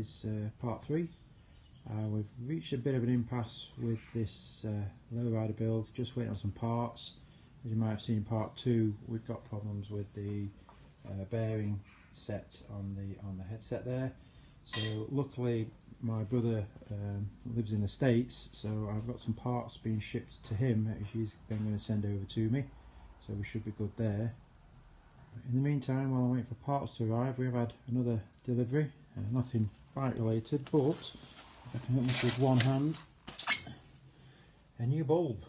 is part 3. We've reached a bit of an impasse with this Lowrider build, just waiting on some parts. As you might have seen in part 2, we've got problems with the bearing set on the headset there. So luckily my brother lives in the States, so I've got some parts being shipped to him that he's then going to send over to me, so we should be good there. In the meantime, while I'm waiting for parts to arrive, we've had another delivery, nothing bike related, but I can open this with one hand. A new bulb.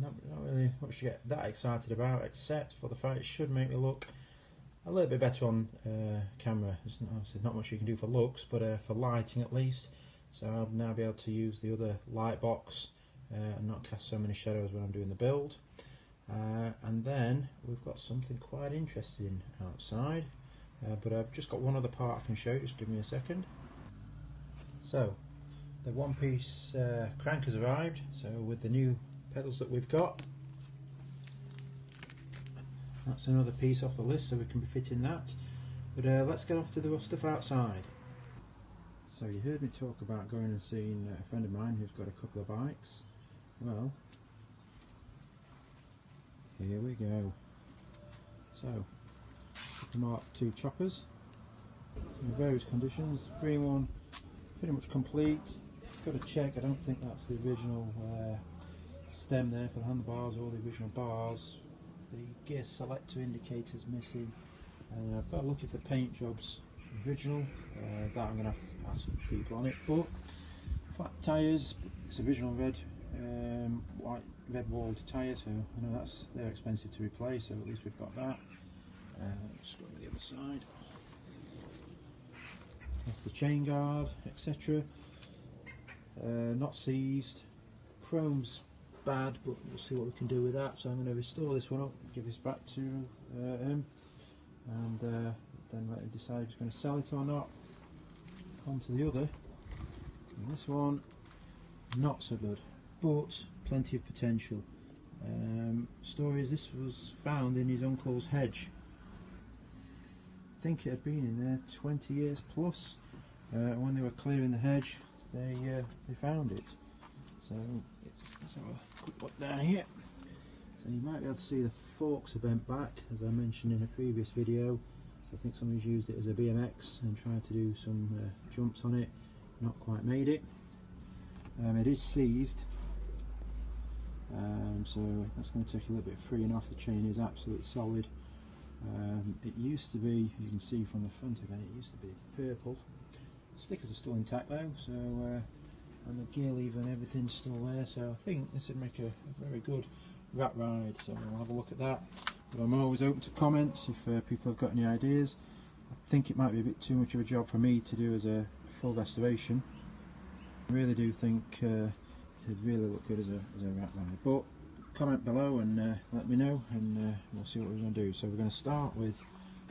Not really much to get that excited about, except for the fact it should make me look a little bit better on camera. There's obviously not much you can do for looks, but for lighting at least. So I'll now be able to use the other light box and not cast so many shadows when I'm doing the build. And then we've got something quite interesting outside, but I've just got one other part I can show you. Just give me a second. So the one-piece crank has arrived, so with the new pedals that we've got, that's another piece off the list, so we can be fitting that. But let's get off to the stuff outside. So you heard me talk about going and seeing a friend of mine who's got a couple of bikes. Well, here we go. So come out 2 choppers in various conditions. The green one pretty much complete. Got to check, I don't think that's the original stem there for the handlebars or the original bars. The gear selector indicator's missing, and I've got to look if the paint job's original. That I'm going to have to ask people on it. But flat tyres, it's original red, white red walled tyre, so I know they're expensive to replace, so at least we've got that. Just go to the other side. That's the chain guard, etc. Not seized. Chrome's bad, but we'll see what we can do with that. So I'm going to restore this one up, give this back to him, and then let him decide if he's going to sell it or not. On to the other. And this one, not so good, but plenty of potential. Story is this was found in his uncle's hedge. I think it had been in there 20 years plus. When they were clearing the hedge, they found it. So let's have a quick look down here. So you might be able to see the forks are bent back, as I mentioned in a previous video. I think somebody's used it as a BMX and tried to do some jumps on it, not quite made it. It is seized, so that's going to take a little bit of freeing off. The chain is absolutely solid. It used to be, you can see from the front of it, it used to be purple. The stickers are still intact though, so and the gear lever and everything's still there, so I think this would make a very good rat ride, so we'll have a look at that. But I'm always open to comments if people have got any ideas. I think it might be a bit too much of a job for me to do as a full restoration. I really do think it would really look good as a rat ride, but comment below and let me know, and we'll see what we're going to do. So we're going to start with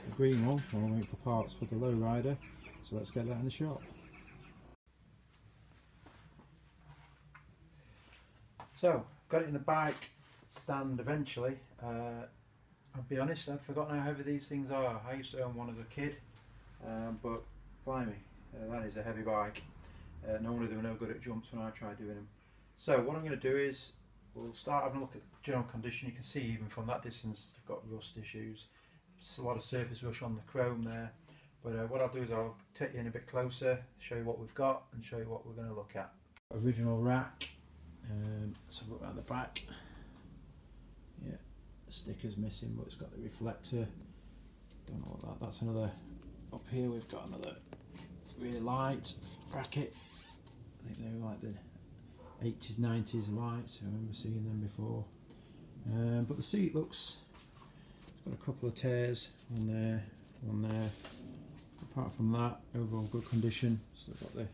the green one while we wait for parts for the Lowrider, so let's get that in the shop. So, got it in the bike stand eventually. I'll be honest, I'd forgotten how heavy these things are. I used to own one as a kid, but blimey, that is a heavy bike. No wonder they were no good at jumps when I tried doing them. So what I'm going to do is, we'll start having a look at the general condition. You can see even from that distance you've got rust issues. There's a lot of surface rush on the chrome there. But what I'll do is I'll take you in a bit closer, show you what we've got and show you what we're going to look at. Original rack. Let's have a look at the back. Yeah, the sticker's missing, but it's got the reflector. Don't know what that's another. Up here we've got another really light bracket. I think they were like the 80s, 90s lights. I remember seeing them before. But the seat looks, it's got a couple of tears on there, one there. Apart from that, overall good condition. Still got the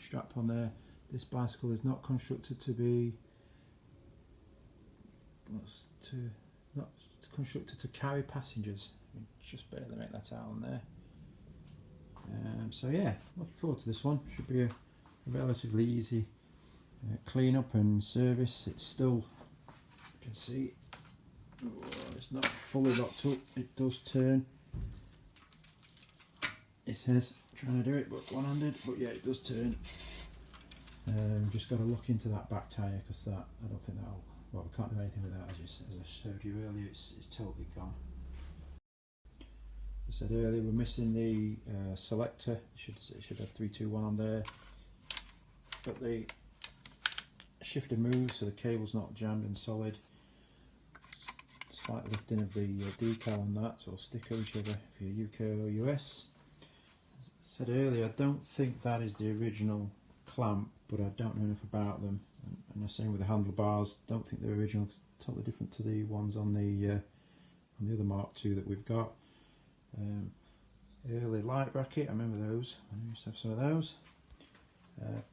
strap on there. This bicycle is not constructed to be not constructed to carry passengers. Just barely make that out on there. So yeah, looking forward to this one. Should be a relatively easy clean up and service. It's still, you can see, it's not fully locked up. It does turn. It says trying to do it but one-handed, but yeah, it does turn. Just got to look into that back tyre, because that, I don't think that'll, well, we can't do anything with that, as I showed you earlier. It's totally gone. As I said earlier, we're missing the selector. It should have 321 on there, but the shifter moves, so the cable's not jammed and solid. Slight lifting of the decal on that, or sticker, whichever, if you're UK or US. As I said earlier, I don't think that is the original clamp, but I don't know enough about them. And the same with the handlebars. Don't think they're original. Totally different to the ones on the other Mark II that we've got. Early light bracket, I remember those. I used to have some of those.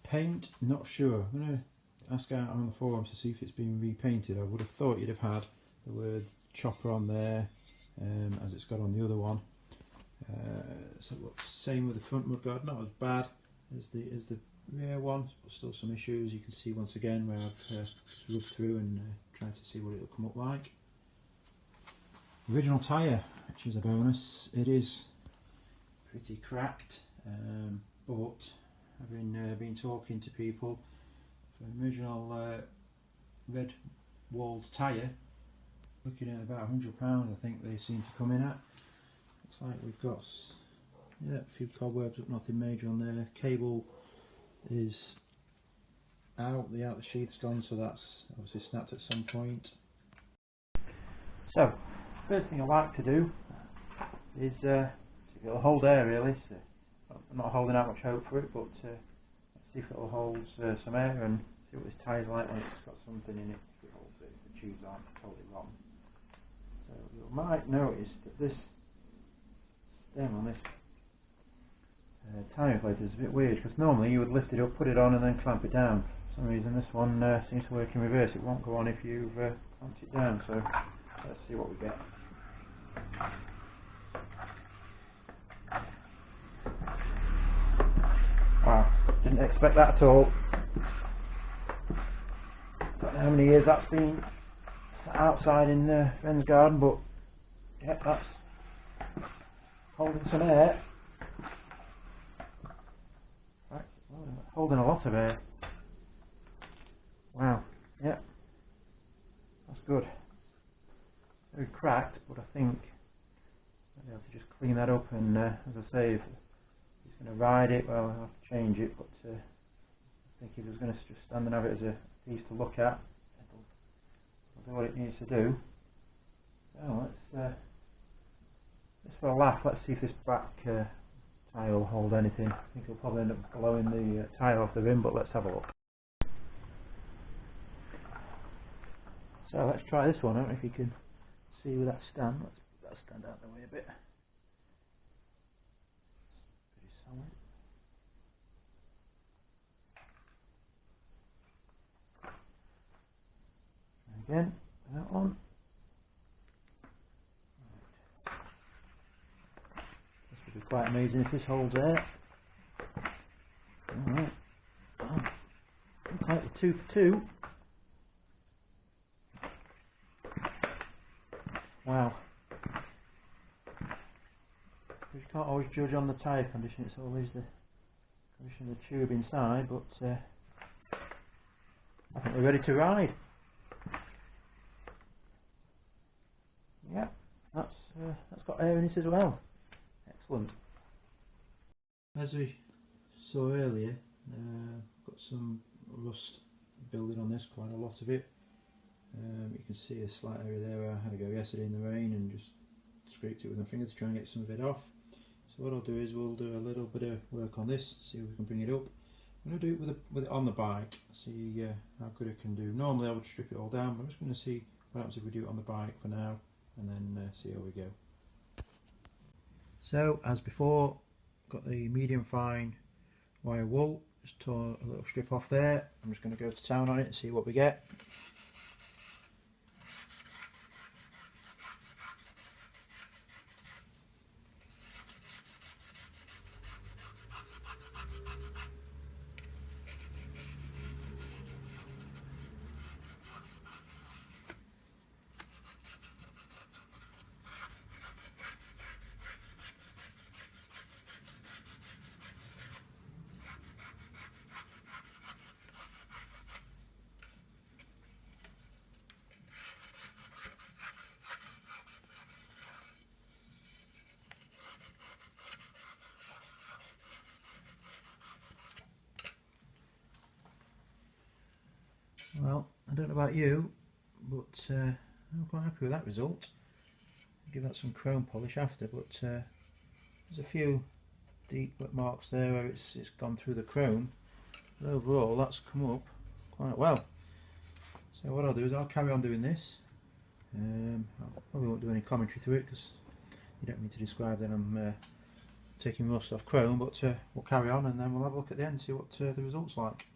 Paint, not sure. I'm going to ask out on the forums to see if it's been repainted. I would have thought you'd have had the word chopper on there, as it's got on the other one. So look, same with the front mudguard, not as bad as the rear one, but still some issues. You can see once again where I've rubbed through and tried to see what it'll come up like. Original tyre, which is a bonus. It is pretty cracked, but having been talking to people, for an original red walled tyre, looking at about £100 I think they seem to come in at. Looks like we've got, yeah, a few cobwebs but nothing major on there. Cable is out, the outer sheath's gone, so that's obviously snapped at some point. So, first thing I like to do is it'll hold air really, so I'm not holding out much hope for it, but let's see if it'll hold some air and see what this tyre's like when it's got something in it. If it holds it, if the tubes aren't totally wrong. So you might notice that this stem on this tyre inflator is a bit weird, because normally you would lift it up, put it on and then clamp it down. For some reason this one seems to work in reverse. It won't go on if you've clamped it down, so let's see what we get. Wow, didn't expect that at all. Don't know how many years that's been outside in Ben's garden, but yeah, that's holding some air. Right, holding a lot of air. Wow, yeah, that's good. Very cracked, but I think I'll be able to just clean that up, and as I say, if he's going to ride it, well, I'll have to change it, but I think if he was going to just stand and have it as a piece to look at, it'll do what it needs to do. So let's for a laugh, let's see if this back tyre will hold anything. I think it'll probably end up blowing the tyre off the rim, but let's have a look. So let's try this one. I don't know if you can see with that stand. Let's put that stand out of the way a bit. Pretty solid. Try again, that one. This would be quite amazing if this holds air. Alright. Looks like the 2 for 2. Wow. You can't always judge on the tyre condition, it's always the condition of the tube inside, but I think we're ready to ride. Yeah, that's got air in it as well. Excellent. As we saw earlier, got some rust building on this, quite a lot of it. You can see a slight area there where I had to go yesterday in the rain and just scraped it with my finger to try and get some of it off. So what I'll do is we'll do a little bit of work on this, see if we can bring it up. I'm going to do it with it on the bike, see how good it can do. Normally I would strip it all down, but I'm just going to see what happens if we do it on the bike for now, and then see how we go. So as before, got the medium fine wire wool, just tore a little strip off there. I'm just going to go to town on it and see what we get. Well, I don't know about you, but I'm quite happy with that result. I'll give that some chrome polish after, but there's a few deep marks there where it's gone through the chrome, but overall that's come up quite well. So what I'll do is I'll carry on doing this. I probably won't do any commentary through it because you don't need to describe that I'm taking rust off chrome, but we'll carry on and then we'll have a look at the end and see what the result's like.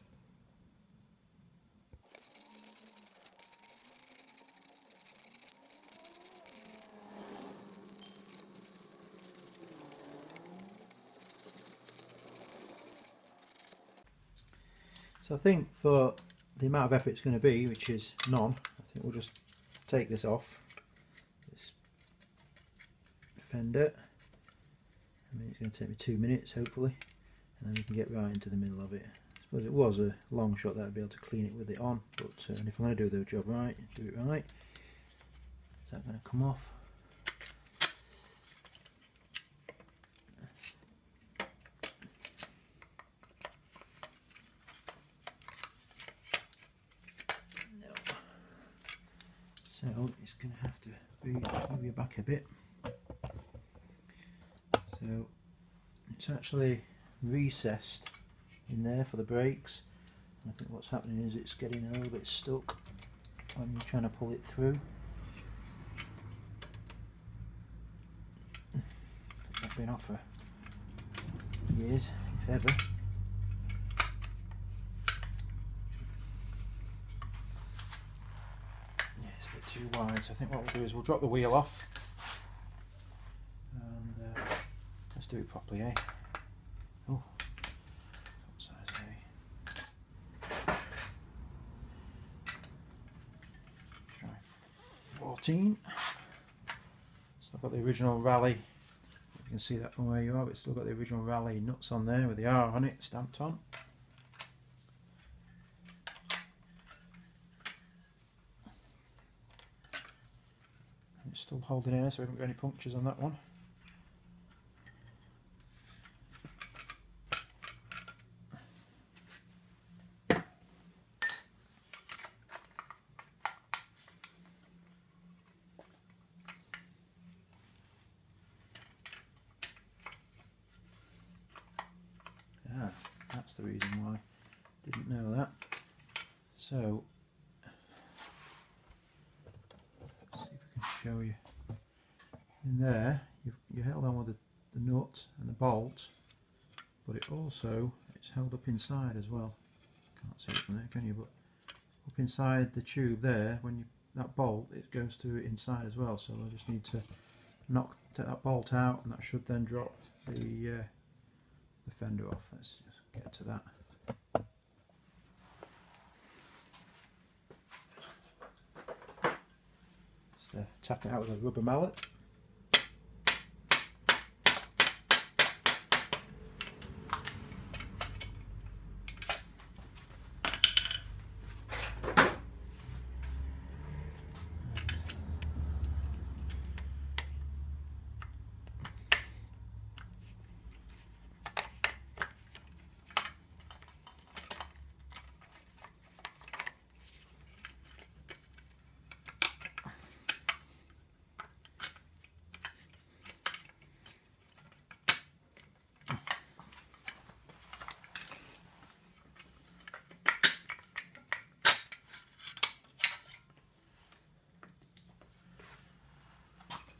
So I think for the amount of effort it's going to be, which is none, I think we'll just take this off, this fender. I mean, it's going to take me 2 minutes hopefully, and then we can get right into the middle of it. I suppose it was a long shot that I'd be able to clean it with it on, but and if I'm going to do the job right, do it right. Is that going to come off? So it's going to have to move you back a bit. So it's actually recessed in there for the brakes. I think what's happening is it's getting a little bit stuck when you're trying to pull it through. I've been off for years, if ever. Too wide, so I think what we'll do is we'll drop the wheel off and let's do it properly, eh? Oh, what size are they? Try 14. Still got the original Rally. You can see that from where you are, but it's still got the original Rally nuts on there with the R on it stamped on. It's still holding air, so we haven't got any punctures on that one. Ah, that's the reason why. Didn't know that. So show you in there you held on with the nut and the bolt, but it's held up inside as well. Can't see it from there, can you? But up inside the tube there, when that bolt, it goes to inside as well, so I just need to take that bolt out, and that should then drop the fender off. Let's just get to that. Tap it out with a rubber mallet.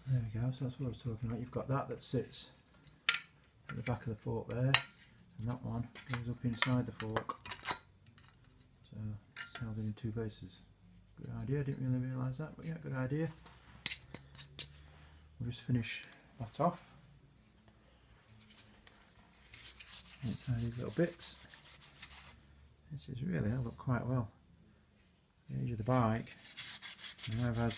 There we go, so that's what I was talking about. You've got that sits at the back of the fork there, and that one goes up inside the fork. So it's held in two bases. Good idea, didn't really realise that, but yeah, good idea. We'll just finish that off. Inside these little bits. This is really held up quite well. The age of the bike. And I've had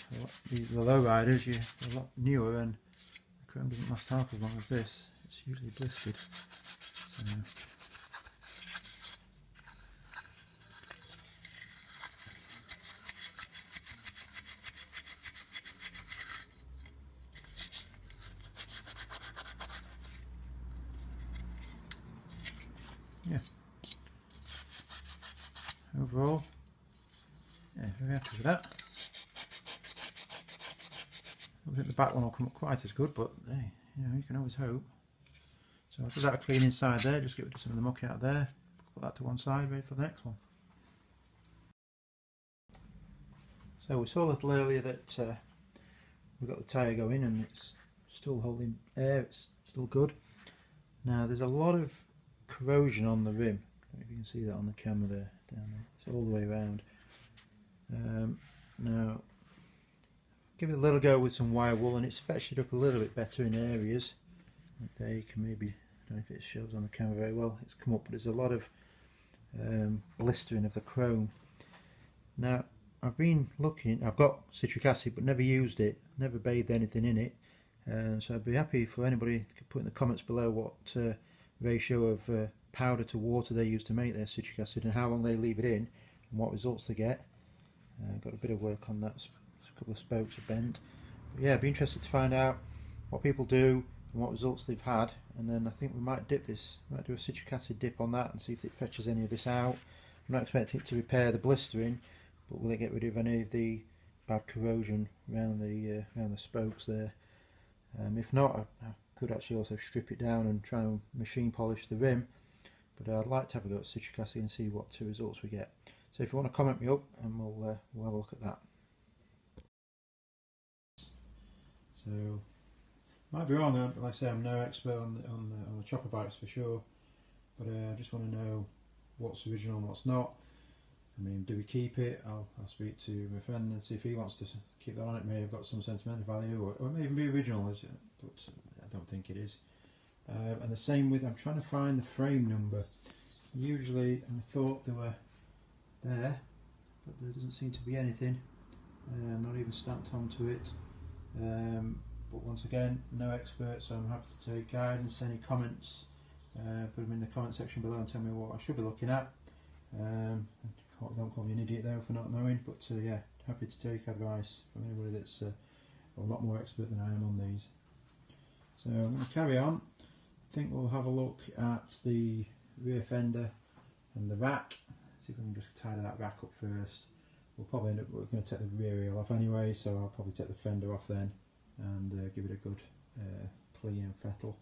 the Lowriders, they're a lot newer, and the chrome doesn't last half as long as this. It's usually blistered. So yeah. Overall, very happy with that. I think the back one will come up quite as good, but hey, you know, you can always hope. So I'll give that a clean inside there, just get rid of some of the muck out there, put that to one side, ready for the next one. So we saw a little earlier that we've got the tyre going and it's still holding air, it's still good. Now there's a lot of corrosion on the rim. I don't know if you can see that on the camera there, down there. It's all the way around. Now give it a little go with some wire wool and it's fetched it up a little bit better in areas. There you can maybe, I don't know if it shows on the camera very well, it's come up, but there's a lot of blistering of the chrome. Now I've been looking, I've got citric acid but never used it, never bathed anything in it, so I'd be happy for anybody to put in the comments below what ratio of powder to water they use to make their citric acid and how long they leave it in and what results they get. Got a bit of work on that, a couple of spokes are bent. But yeah, I'd be interested to find out what people do and what results they've had, and then I think we might dip this, might do a citric acid dip on that and see if it fetches any of this out. I'm not expecting it to repair the blistering, but will it get rid of any of the bad corrosion around the spokes there? If not, I could actually also strip it down and try and machine polish the rim, but I'd like to have a go at citric acid and see what results we get. So if you want to comment me up and we'll have a look at that. So might be wrong, like I say, I'm no expert on the chopper bikes for sure, but I just want to know what's original and what's not. I mean, do we keep it? I'll speak to my friend and see if he wants to keep that on. It may have got some sentimental value, or it may even be original, but I don't think it is. And the same with, I'm trying to find the frame number. Usually I thought they were there, but there doesn't seem to be anything, not even stamped onto it. But once again, no expert, so I'm happy to take guidance. Any comments, put them in the comment section below and tell me what I should be looking at. Don't call me an idiot though for not knowing, but yeah, happy to take advice from anybody that's a lot more expert than I am on these. So I'm going to carry on. I think we'll have a look at the rear fender and the rack. See if we can just tidy that rack up first. We'll probably end up, we're going to take the rear wheel off anyway, so I'll probably take the fender off then and give it a good clean fettle,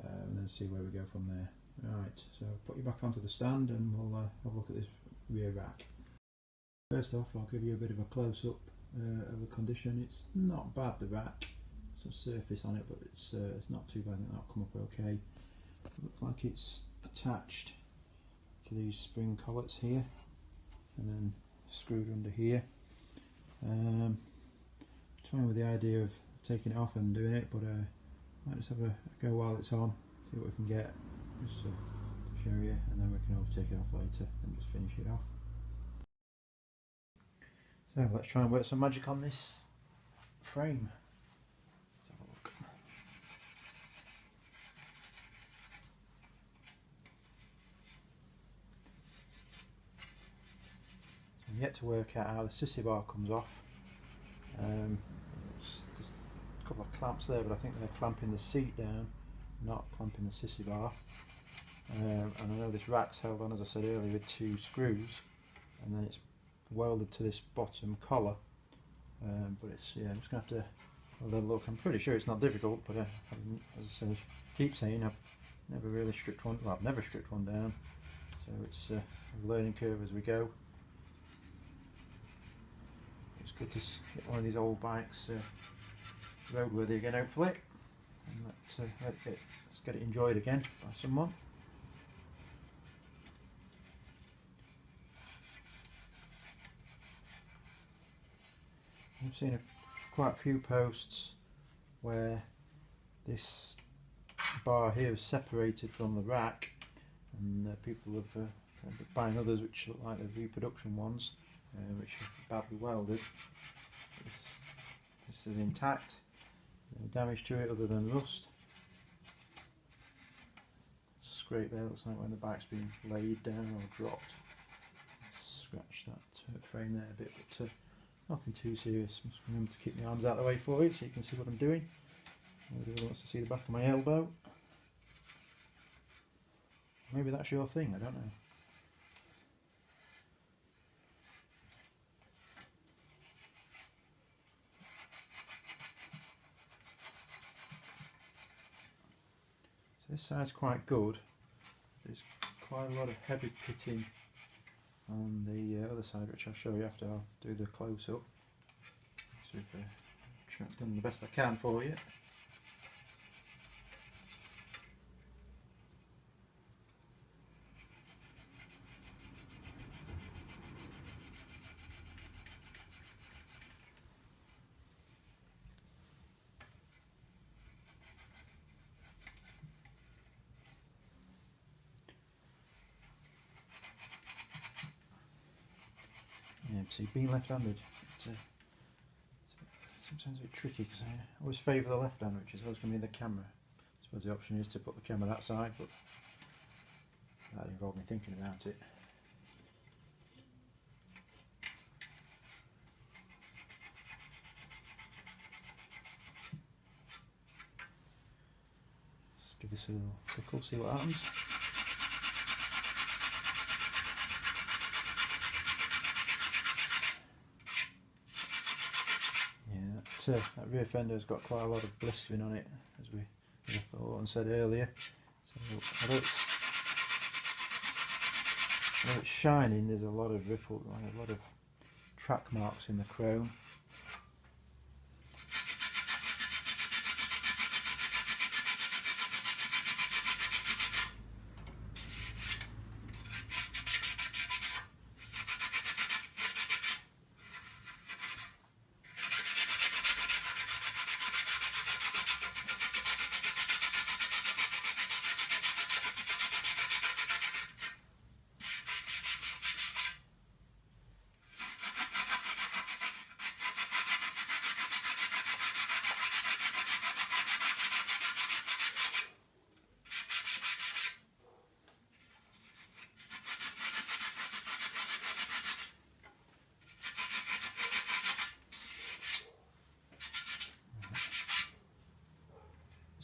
and then see where we go from there. Right, so put you back onto the stand and we'll have a look at this rear rack. First off, I'll give you a bit of a close-up of the condition. It's not bad, the rack. Some surface on it, but it's not too bad. I think that'll come up okay. It looks like it's attached to these spring collets here and then screwed under here. Trying with the idea of taking it off and doing it, but I might just have a go while it's on, see what we can get, just to show you, and then we can always take it off later and just finish it off. So let's try and work some magic on this frame. Let's have a look. So I'm yet to work out how the sissy bar comes off. There's a couple of clamps there, but I think they're clamping the seat down, not clamping the sissy bar. And I know this rack's held on, as I said earlier, with 2 screws, and then it's welded to this bottom collar. But it's, yeah, I'm just going to have to have a little look. I'm pretty sure it's not difficult, but as I said, keep saying, I've never really stripped one. Well, I've never stripped one down, so it's a learning curve as we go. It's good to get one of these old bikes roadworthy again, hopefully, and let's get it enjoyed again by someone. I've seen quite a few posts where this bar here is separated from the rack, and people have ended up buying others which look like the reproduction ones, which are badly welded. This is intact, no damage to it other than rust. Scrape there, looks like when the bike's been laid down or dropped. Scratch that frame there a bit, but nothing too serious. Must remember to keep my arms out of the way for it so you can see what I'm doing. Nobody wants to see the back of my elbow. Maybe that's your thing, I don't know. inside's quite good. There's quite a lot of heavy pitting on the other side, which I'll show you after I'll do the close-up. So I've done the best I can for you. Yeah, see, being left-handed, sometimes a bit tricky because I always favour the left hand, which is always going to be the camera. I suppose the option is to put the camera that side, but that involved me thinking about it. Just give this a little tickle, see what happens. That rear fender has got quite a lot of blistering on it, as I thought and said earlier. So although it's shining, there's a lot of ripple, a lot of track marks in the chrome.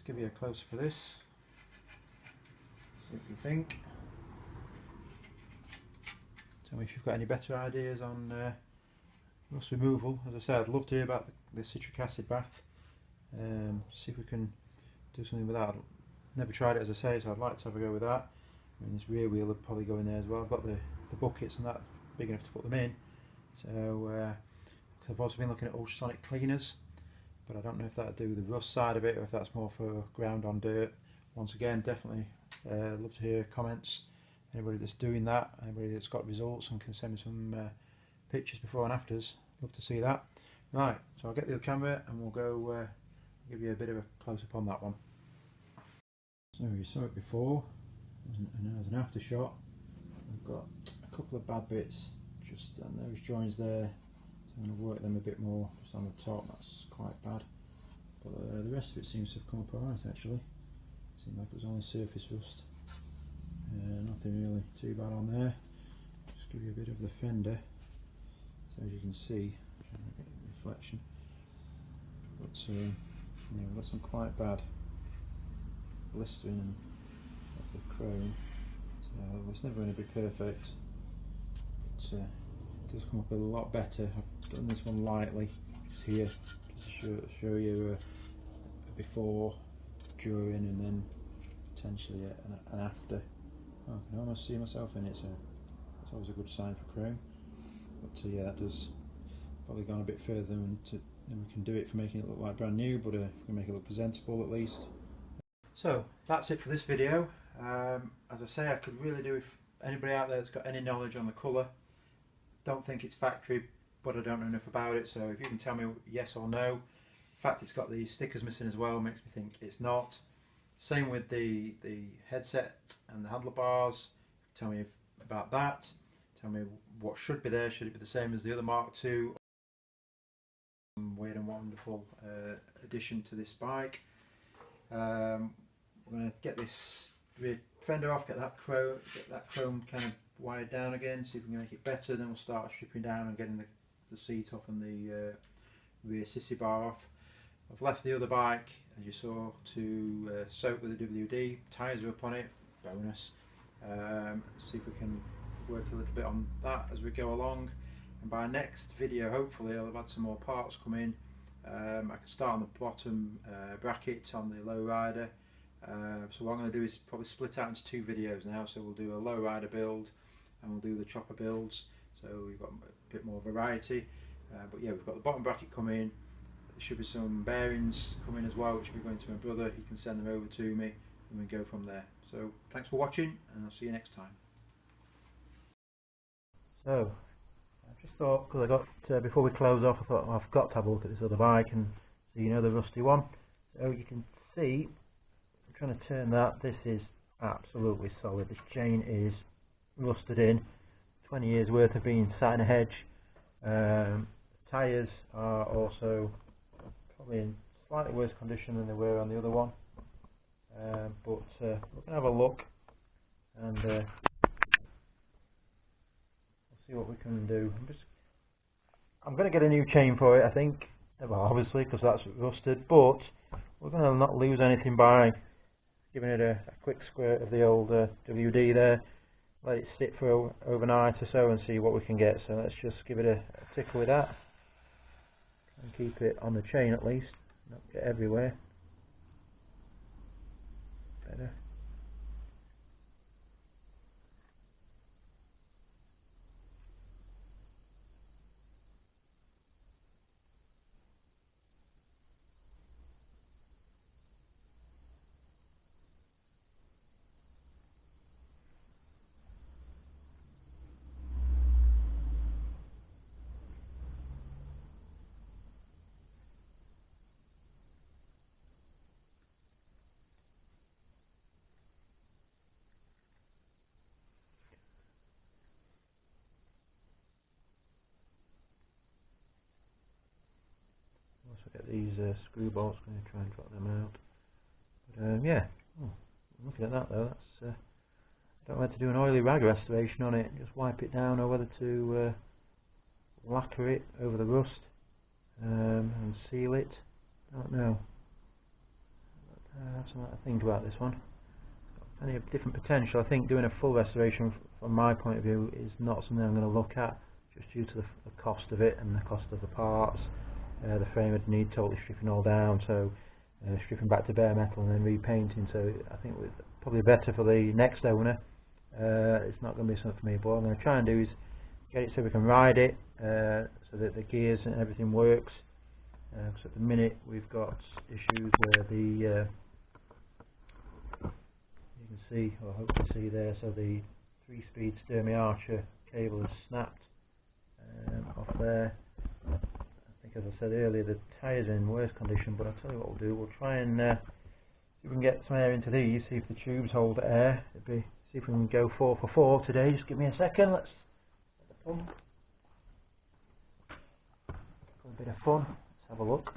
Give you a close for this, see what you think. Tell me if you've got any better ideas on rust removal. As I said, I'd love to hear about the citric acid bath, see if we can do something with that. I've never tried it, as I say, so I'd like to have a go with that. I mean, this rear wheel would probably go in there as well. I've got the buckets and that big enough to put them in, so I've also been looking at ultrasonic cleaners, but I don't know if that would do the rust side of it or if that's more for ground on dirt. Once again, definitely love to hear comments. Anybody that's doing that, anybody that's got results and can send me some pictures before and afters, love to see that. Right, so I'll get the other camera and we'll go give you a bit of a close-up on that one. So you saw it before, and now as an after shot, we've got a couple of bad bits just on those joins there. I'm going to work them a bit more just on the top. That's quite bad, but the rest of it seems to have come up alright actually. Seemed like it was only surface rust, nothing really too bad on there. Just give you a bit of the fender, so as you can see, trying to get the reflection, but yeah, we've got some quite bad blistering of the chrome, so it's never going to be perfect, but it does come up a lot better. I've done this one lightly just here, just to show you a before, during, and then potentially an after. Oh, I can almost see myself in it, so that's always a good sign for chrome. But yeah, that does probably gone a bit further than we can do it for making it look like brand new, but we can make it look presentable at least. So that's it for this video. As I say, I could really do with anybody out there that's got any knowledge on the colour. Don't think it's factory, but I don't know enough about it, so if you can tell me yes or no. The fact it's got these stickers missing as well makes me think it's not. Same with the headset and the handlebars. Tell me about that. Tell me what should be there. Should it be the same as the other Mark II? Some weird and wonderful addition to this bike. We're going to get this rear fender off, get that chrome kind of wired down again, see if we can make it better. Then we'll start stripping down and getting the seat off and the rear sissy bar off. I've left the other bike, as you saw, to soak with the WD. Tyres are up on it, bonus. See if we can work a little bit on that as we go along. And by next video, hopefully, I'll have had some more parts come in. I can start on the bottom bracket on the Lowrider, So what I'm going to do is probably split out into two videos now. So we'll do a lowrider build and we'll do the chopper builds. So we've got a bit more variety. But yeah, we've got the bottom bracket coming. There should be some bearings coming as well, which will be going to my brother. He can send them over to me and we go from there. So thanks for watching and I'll see you next time. So I just thought, because I got before we close off, I thought, well, I've got to have a look at this other bike and so you know the rusty one. So you can see, I'm trying to turn that. This is absolutely solid. This chain is rusted in. 20 years worth of being sat in a hedge. Tyres are also probably in slightly worse condition than they were on the other one. But we're going to have a look and we'll see what we can do. I'm going to get a new chain for it, I think. Well, obviously, because that's rusted, but we're going to not lose anything by giving it a quick squirt of the old WD there. Let it sit for overnight or so and see what we can get. So let's just give it a tickle with that and keep it on the chain at least, not get everywhere. Better. Once I get these screw bolts, I'm going to try and drop them out. But yeah, looking at that though, that's I don't know whether to do an oily rag restoration on it, just wipe it down, or whether to lacquer it over the rust and seal it. I don't know. I have something to think about this one. Plenty of different potential. I think doing a full restoration from my point of view is not something I'm going to look at, just due to the cost of it and the cost of the parts. The frame would need totally stripping all down, so stripping back to bare metal and then repainting. So I think it's probably better for the next owner. It's not going to be something for me, but what I'm going to try and do is get it so we can ride it, so that the gears and everything works. Because at the minute we've got issues where the you can see, or hope to see there, so the 3-speed Sturmey Archer cable is snapped off there. I think, as I said earlier, the tyres are in worse condition, but I'll tell you what we'll do, we'll try and see if we can get some air into these, see if the tubes hold air. See if we can go 4 for 4 today. Just give me a second, let's get the pump. A bit of fun, let's have a look.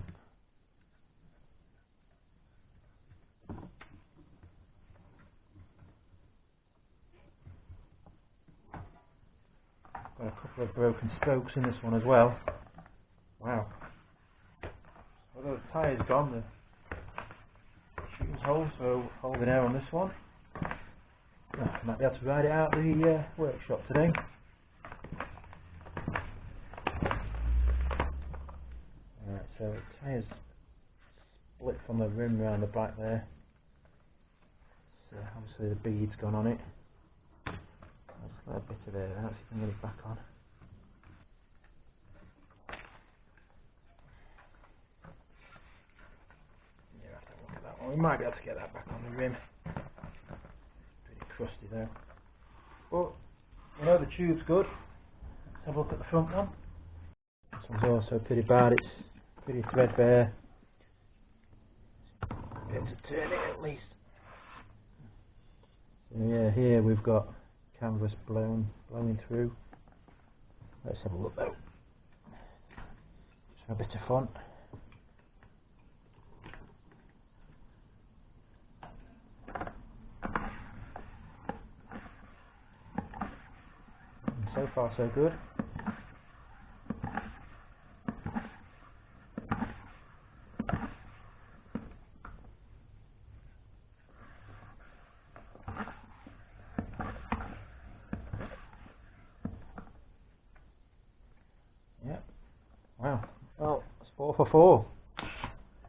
Got a couple of broken spokes in this one as well. Wow. Although the tyre's gone, the shooters hold, so holding air on this one. I might be able to ride it out the workshop today. Alright, so the tyre's split from the rim around the back there. So obviously the bead's gone on it. I'll just let a bit of air out so you can get it back on. Yeah, have to look at that one. We might be able to get that back on the rim. Pretty crusty though. But we know the tube's good. Let's have a look at the front one. This one's also pretty bad. It's pretty threadbare. Get to turn it at least. So yeah, here we've got canvas blowing through. Let's have a look though. Just for a bit of fun. And so far so good. Yep. Wow. Well, it's 4 for 4.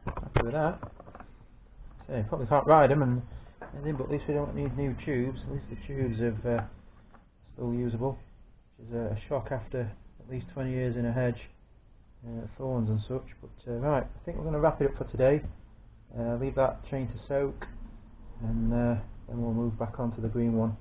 Happy with that. say, probably can't ride them and anything, but at least we don't need new tubes. At least the tubes are still usable, which is a shock after at least 20 years in a hedge, thorns and such. But right, I think we're going to wrap it up for today. Leave that chain to soak, and then we'll move back onto the green one.